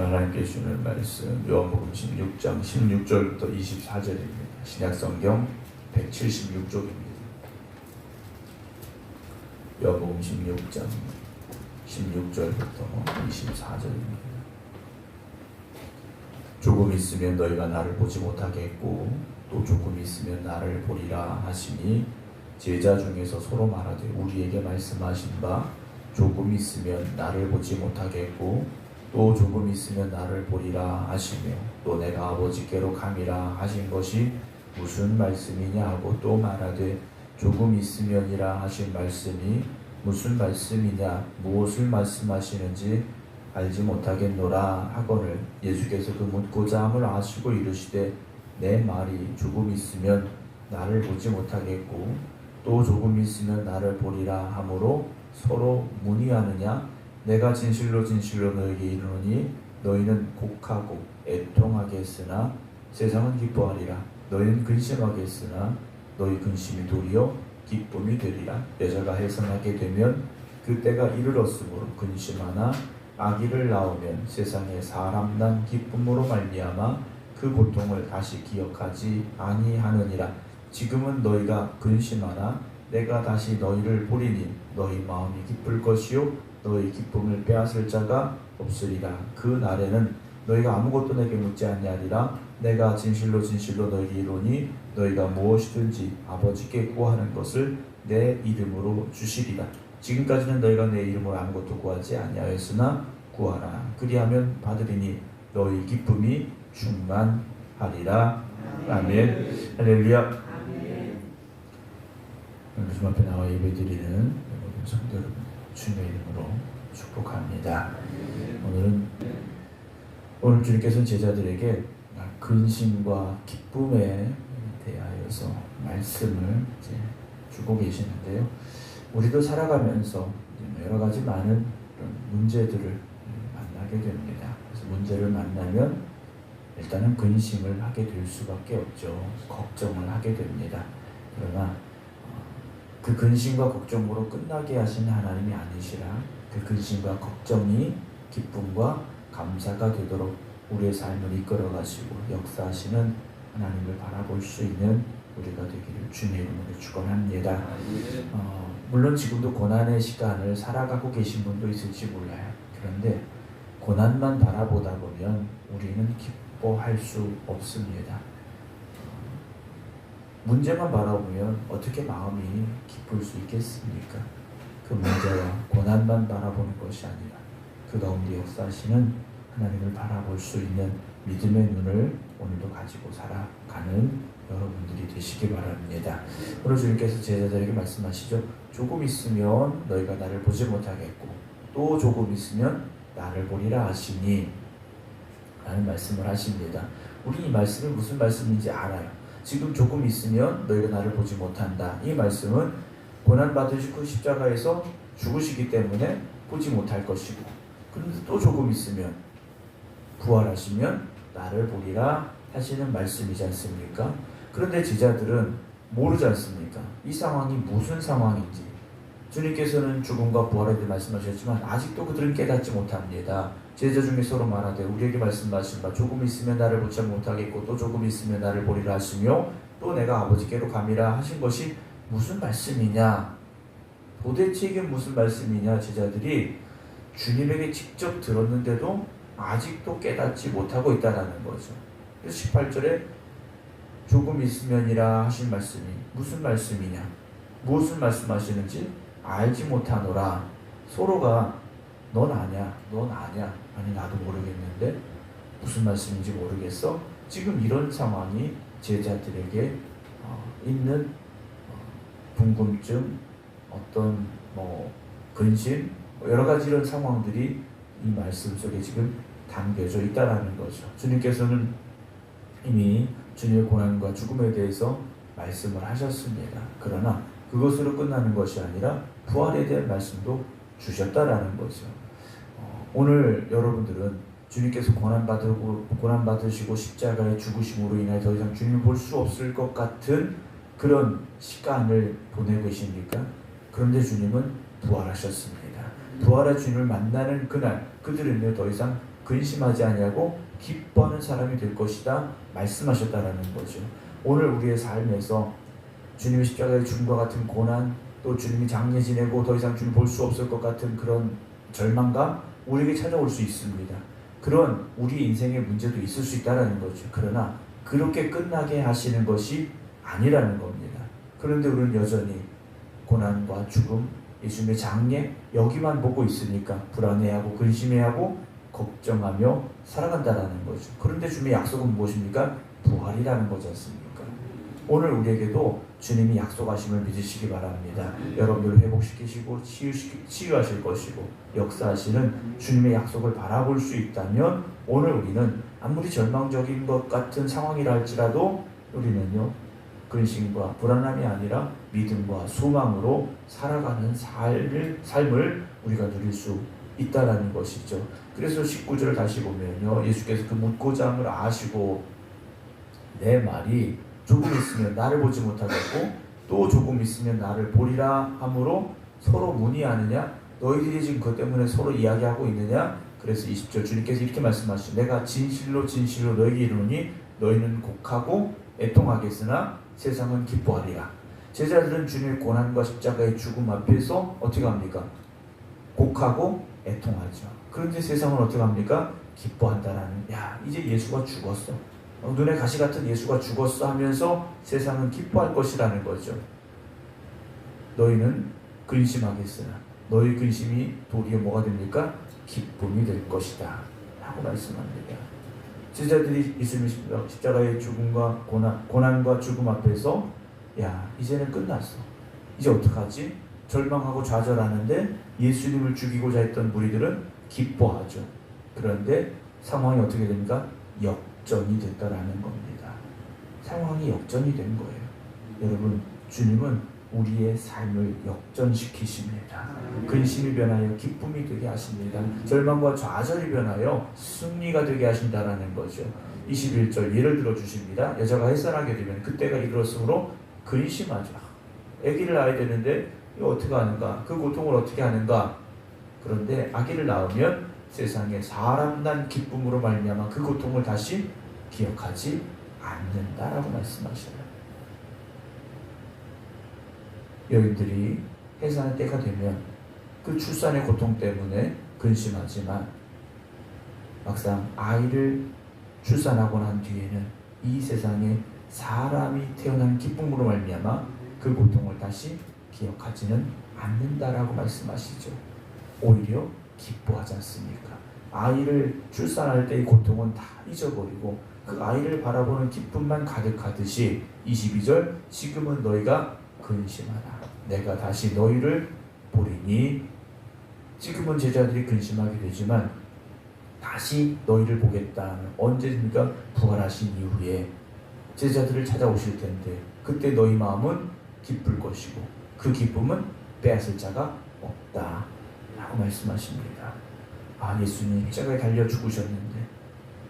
하나님께 주는 말씀 요한복음 16장 16절부터 24절입니다. 신약성경 176쪽입니다. 요한복음 16장 16절부터 24절입니다. 조금 있으면 너희가 나를 보지 못하겠고 또 조금 있으면 나를 보리라 하시니 제자 중에서 서로 말하되 우리에게 말씀하신 바 조금 있으면 나를 보지 못하겠고 또 조금 있으면 나를 보리라 하시며 또 내가 아버지께로 감이라 하신 것이 무슨 말씀이냐 하고 또 말하되 조금 있으면이라 하신 말씀이 무슨 말씀이냐 무엇을 말씀하시는지 알지 못하겠노라 하거늘 예수께서 그 묻고자 함을 아시고 이르시되 내 말이 조금 있으면 나를 보지 못하겠고 또 조금 있으면 나를 보리라 하므로 서로 문의하느냐 내가 진실로 진실로 너에게 이르노니 너희는 곡하고 애통하게 했으나 세상은 기뻐하리라. 너희는 근심하게 했으나 너희 근심이 도리어 기쁨이 되리라. 여자가 해산하게 되면 그때가 이르렀으므로 근심하나 아기를 낳으면 세상에 사람 난 기쁨으로 말미암아 그 고통을 다시 기억하지 아니하느니라. 지금은 너희가 근심하나 내가 다시 너희를 보리니 너희 마음이 기쁠 것이요 너희 기쁨을 빼앗을 자가 없으리라. 그 날에는 너희가 아무것도 내게 묻지 아니하리라. 내가 진실로 진실로 너희에게 이르노니 너희가 무엇이든지 아버지께 구하는 것을 내 이름으로 주시리라. 지금까지는 너희가 내 이름으로 아무것도 구하지 아니하였으나 구하라. 그리하면 받으리니 너희 기쁨이 충만하리라. 아멘. 할렐루야. 요즘 앞에 나와 예배드리는 모든 성도 여러분 주님의 이름으로 축복합니다. 오늘 주님께서는 제자들에게 근심과 기쁨에 대하여서 말씀을 주고 계시는데요. 우리도 살아가면서 여러 가지 많은 문제들을 만나게 됩니다. 그래서 문제를 만나면 일단은 근심을 하게 될 수밖에 없죠. 걱정을 하게 됩니다. 그러나 그 근심과 걱정으로 끝나게 하시는 하나님이 아니시라. 그 근심과 걱정이 기쁨과 감사가 되도록 우리의 삶을 이끌어 가시고 역사하시는 하나님을 바라볼 수 있는 우리가 되기를 주님의 이름으로 축원합니다. 물론 지금도 고난의 시간을 살아가고 계신 분도 있을지 몰라요. 그런데 고난만 바라보다 보면 우리는 기뻐할 수 없습니다. 문제만 바라보면 어떻게 마음이 기쁠 수 있겠습니까? 그 문제와 고난만 바라보는 것이 아니라 그 가운데 역사하시는 하나님을 바라볼 수 있는 믿음의 눈을 오늘도 가지고 살아가는 여러분들이 되시기 바랍니다. 오늘 주님께서 제자들에게 말씀하시죠. 조금 있으면 너희가 나를 보지 못하겠고 또 조금 있으면 나를 보리라 하시니 라는 말씀을 하십니다. 우리 이 말씀이 무슨 말씀인지 알아요. 지금 조금 있으면 너희가 나를 보지 못한다. 이 말씀은 고난받으시고 십자가에서 죽으시기 때문에 보지 못할 것이고 그런데 또 조금 있으면 부활하시면 나를 보리라 하시는 말씀이지 않습니까? 그런데 제자들은 모르지 않습니까? 이 상황이 무슨 상황인지. 주님께서는 죽음과 부활에 대해 말씀하셨지만 아직도 그들은 깨닫지 못합니다. 제자 중에 서로 말하되 우리에게 말씀하신 바 조금 있으면 나를 보지 못하겠고 또 조금 있으면 나를 보리라 하시며 또 내가 아버지께로 감이라 하신 것이 무슨 말씀이냐. 도대체 이게 무슨 말씀이냐. 제자들이 주님에게 직접 들었는데도 아직도 깨닫지 못하고 있다는 거죠. 그래서 18절에 조금 있으면이라 하신 말씀이 무슨 말씀이냐. 무엇을 말씀하시는지 알지 못하노라. 서로가 넌 아냐, 넌 아냐, 아니 나도 모르겠는데 무슨 말씀인지 모르겠어. 지금 이런 상황이 제자들에게 있는 궁금증, 어떤 근심, 여러 가지 이런 상황들이 이 말씀 속에 지금 담겨져 있다라는 거죠. 주님께서는 이미 주님의 고난과 죽음에 대해서 말씀을 하셨습니다. 그러나 그것으로 끝나는 것이 아니라 부활에 대한 말씀도 주셨다라는 거죠. 오늘 여러분들은 주님께서 고난받으시고 십자가에 죽으심으로 인해 더 이상 주님을 볼 수 없을 것 같은 그런 시간을 보내고 계십니까? 그런데 주님은 부활하셨습니다. 부활의 주님을 만나는 그날 그들은요 더 이상 근심하지 아니하고 기뻐하는 사람이 될 것이다 말씀하셨다라는 거죠. 오늘 우리의 삶에서 주님의 십자가의 죽음과 같은 고난, 또 주님이 장례 지내고 더 이상 주님 볼 수 없을 것 같은 그런 절망감 우리에게 찾아올 수 있습니다. 그런 우리 인생의 문제도 있을 수 있다는 거죠. 그러나 그렇게 끝나게 하시는 것이 아니라는 겁니다. 그런데 우리는 여전히 고난과 죽음, 예수님의 장례 여기만 보고 있으니까 불안해하고 근심해하고 걱정하며 살아간다라는 거죠. 그런데 주님의 약속은 무엇입니까? 부활이라는 거지 않습니까? 오늘 우리에게도 주님이 약속하심을 믿으시기 바랍니다. 여러분들을 회복시키시고 치유하실 것이고 역사하시는 주님의 약속을 바라볼 수 있다면 오늘 우리는 아무리 절망적인 것 같은 상황이라 할지라도 우리는요 근심과 불안함이 아니라 믿음과 소망으로 살아가는 삶을 우리가 누릴 수 있다라는 것이죠. 그래서 19절을 다시 보면요 예수께서 그 묻고자 함을 아시고 내 말이 조금 있으면 나를 보지 못하겠고 또 조금 있으면 나를 보리라 함으로 서로 문의하느냐? 너희들이 지금 그것 때문에 서로 이야기하고 있느냐? 그래서 20절 주님께서 이렇게 말씀하시죠. 내가 진실로 진실로 너희에게 이르노니 너희는 곡하고 애통하겠으나 세상은 기뻐하리라. 제자들은 주님의 고난과 십자가의 죽음 앞에서 어떻게 합니까? 곡하고 애통하죠. 그런데 세상은 어떻게 합니까? 기뻐한다라는, 야 이제 예수가 죽었어. 눈에 가시 같은 예수가 죽었어 하면서 세상은 기뻐할 것이라는 거죠. 너희는 근심하겠으나 너희 근심이 도리어 뭐가 됩니까? 기쁨이 될 것이다 라고 말씀합니다. 제자들이 예수님의 십자가의 죽음과 고난과 죽음 앞에서 야 이제는 끝났어. 이제 어떡하지? 절망하고 좌절하는데 예수님을 죽이고자 했던 무리들은 기뻐하죠. 그런데 상황이 어떻게 됩니까? 역전이 됐다라는 겁니다. 상황이 역전이 된 거예요. 여러분, 주님은 우리의 삶을 역전시키십니다. 근심이 변하여 기쁨이 되게 하십니다. 절망과 좌절이 변하여 승리가 되게 하신다라는 거죠. 21절 예를 들어 주십니다. 여자가 해산하게 되면 그때가 이르렀으므로 근심하죠. 아기를 낳아야 되는데 이거 어떻게 하는가? 그 고통을 어떻게 하는가? 그런데 아기를 낳으면 세상에 사람 난 기쁨으로 말미암아 그 고통을 다시 기억하지 않는다라고 말씀하셔요. 여인들이 해산의 때가 되면 그 출산의 고통 때문에 근심하지만 막상 아이를 출산하고 난 뒤에는 이 세상에 사람이 태어난 기쁨으로 말미암아 그 고통을 다시 기억하지는 않는다라고 말씀하시죠. 오히려 기뻐하지 않습니까? 아이를 출산할 때의 고통은 다 잊어버리고 그 아이를 바라보는 기쁨만 가득하듯이 22절 지금은 너희가 근심하라. 내가 다시 너희를 보리니 지금은 제자들이 근심하게 되지만 다시 너희를 보겠다는 언제입니까? 부활하신 이후에 제자들을 찾아오실 텐데 그때 너희 마음은 기쁠 것이고 그 기쁨은 빼앗을 자가 없다 라고 말씀하십니다. 아 예수님 십자가에 달려 죽으셨는데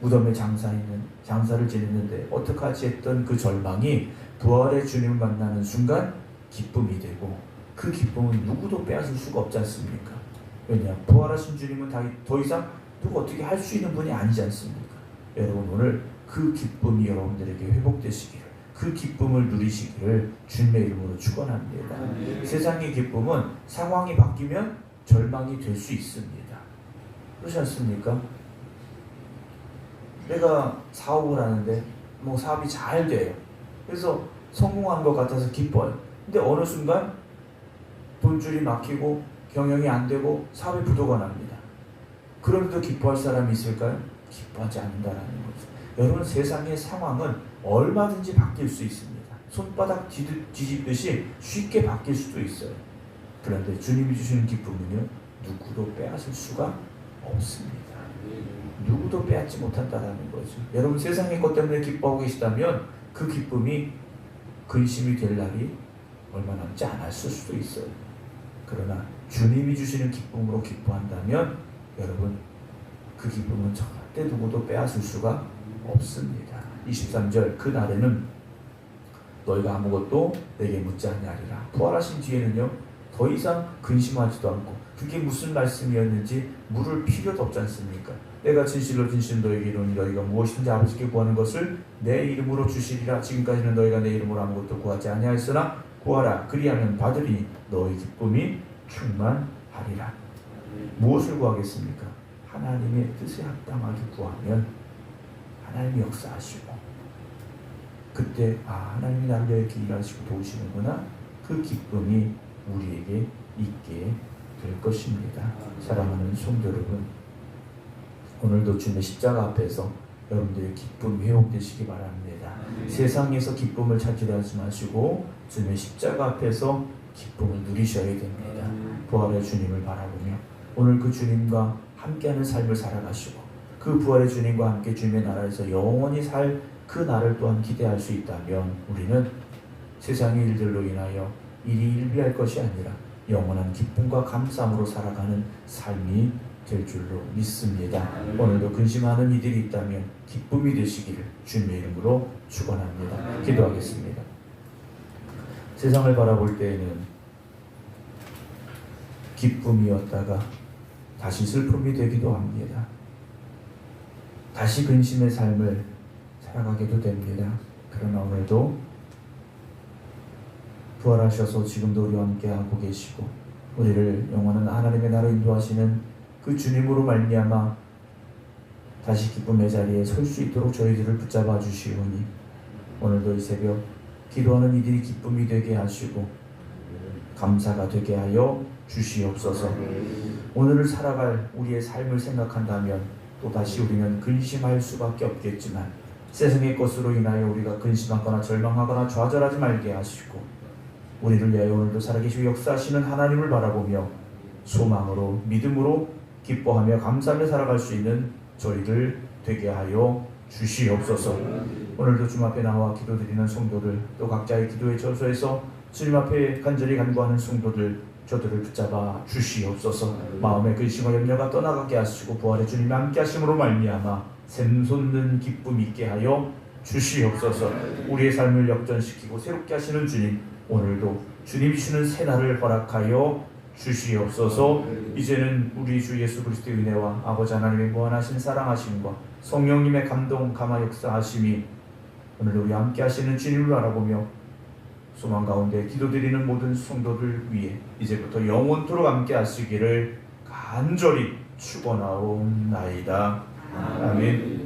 무덤에 장사를 지냈는데 어떡하지 했던 그 절망이 부활의 주님을 만나는 순간 기쁨이 되고 그 기쁨은 누구도 빼앗을 수가 없지 않습니까? 왜냐? 부활하신 주님은 더 이상 누구 어떻게 할 수 있는 분이 아니지 않습니까? 여러분 오늘 그 기쁨이 여러분들에게 회복되시기를 그 기쁨을 누리시기를 주님의 이름으로 축원합니다. 세상의 기쁨은 상황이 바뀌면 절망이 될 수 있습니다. 그렇지 않습니까? 내가 사업을 하는데 사업이 잘 돼요. 그래서 성공한 것 같아서 기뻐요. 근데 어느 순간 돈줄이 막히고 경영이 안 되고 사업에 부도가 납니다. 그런데도 기뻐할 사람이 있을까요? 기뻐하지 않는다라는 거죠. 여러분 세상의 상황은 얼마든지 바뀔 수 있습니다. 손바닥 뒤집듯이 쉽게 바뀔 수도 있어요. 그런데 주님이 주시는 기쁨은요 누구도 빼앗을 수가 없습니다. 누구도 빼앗지 못한다라는 거죠. 여러분 세상의 것 때문에 기뻐하고 계시다면 그 기쁨이 근심이 될 날이 얼마 남지 않았을 수도 있어요. 그러나 주님이 주시는 기쁨으로 기뻐한다면 여러분 그 기쁨은 절대 누구도 빼앗을 수가 없습니다. 23절 그 날에는 너희가 아무것도 내게 묻지 아니하리라. 부활하신 뒤에는요 더 이상 근심하지도 않고 그게 무슨 말씀이었는지 물을 필요도 없지 않습니까? 내가 진실로 너에게 이르노니 너희가 무엇이든지 아버지께 구하는 것을 내 이름으로 주시리라. 지금까지는 너희가 내 이름으로 아무것도 구하지 아니하였으나 구하라. 그리하면 받으리니 너희 기쁨이 충만하리라. 무엇을 구하겠습니까? 하나님의 뜻에 합당하게 구하면 하나님이 역사하시고, 그때 하나님이 나를 이렇게 일하시고 도우시는구나, 그 기쁨이 우리에게 있게 될 것입니다. 사랑하는 성도 여러분, 오늘도 주님의 십자가 앞에서 여러분들의 기쁨 회복되시기 바랍니다. 세상에서 기쁨을 찾으려 하지 마시고 주님의 십자가 앞에서 기쁨을 누리셔야 됩니다. 부활의 주님을 바라보며 오늘 그 주님과 함께하는 삶을 살아가시고, 그 부활의 주님과 함께 주님의 나라에서 영원히 살 그 날을 또한 기대할 수 있다면, 우리는 세상의 일들로 인하여 일이 일비할 것이 아니라 영원한 기쁨과 감사함으로 살아가는 삶이 될 줄로 믿습니다. 오늘도 근심하는 이들이 있다면 기쁨이 되시기를 주님의 이름으로 축원합니다. 기도하겠습니다. 세상을 바라볼 때에는 기쁨이었다가 다시 슬픔이 되기도 합니다. 다시 근심의 삶을 살아가게도 됩니다. 그러나 오늘도 부활하셔서 지금도 우리와 함께하고 계시고, 우리를 영원한 하나님의 나라로 인도하시는 그 주님으로 말미암아 다시 기쁨의 자리에 설 수 있도록 저희들을 붙잡아 주시오니, 오늘도 이 새벽 기도하는 이들이 기쁨이 되게 하시고 감사가 되게 하여 주시옵소서. 오늘을 살아갈 우리의 삶을 생각한다면 또다시 우리는 근심할 수밖에 없겠지만, 세상의 것으로 인하여 우리가 근심하거나 절망하거나 좌절하지 말게 하시고, 우리를 위하여 오늘도 살아계시고 역사하시는 하나님을 바라보며 소망으로 믿음으로 기뻐하며 감사하며 살아갈 수 있는 저희들 되게 하여 주시옵소서. 오늘도 주님 앞에 나와 기도드리는 성도들, 또 각자의 기도의 저소에서 주님 앞에 간절히 간구하는 성도들, 저들을 붙잡아 주시옵소서. 마음의 근심과 염려가 떠나가게 하시고 부활의 주님이 함께 하심으로 말미암아 샘솟는 기쁨 있게 하여 주시옵소서. 우리의 삶을 역전시키고 새롭게 하시는 주님, 오늘도 주님이 주시는 새날을 허락하여 주시옵소서. 이제는 우리 주 예수 그리스도의 은혜와 아버지 하나님의 무한하신 사랑하심과 성령님의 감동 감화 역사하심이 오늘도 우리 함께 하시는 주님을 바라보며 소망 가운데 기도드리는 모든 성도들 위해 이제부터 영원토록 함께 하시기를 간절히 축원하옵나이다. 아멘.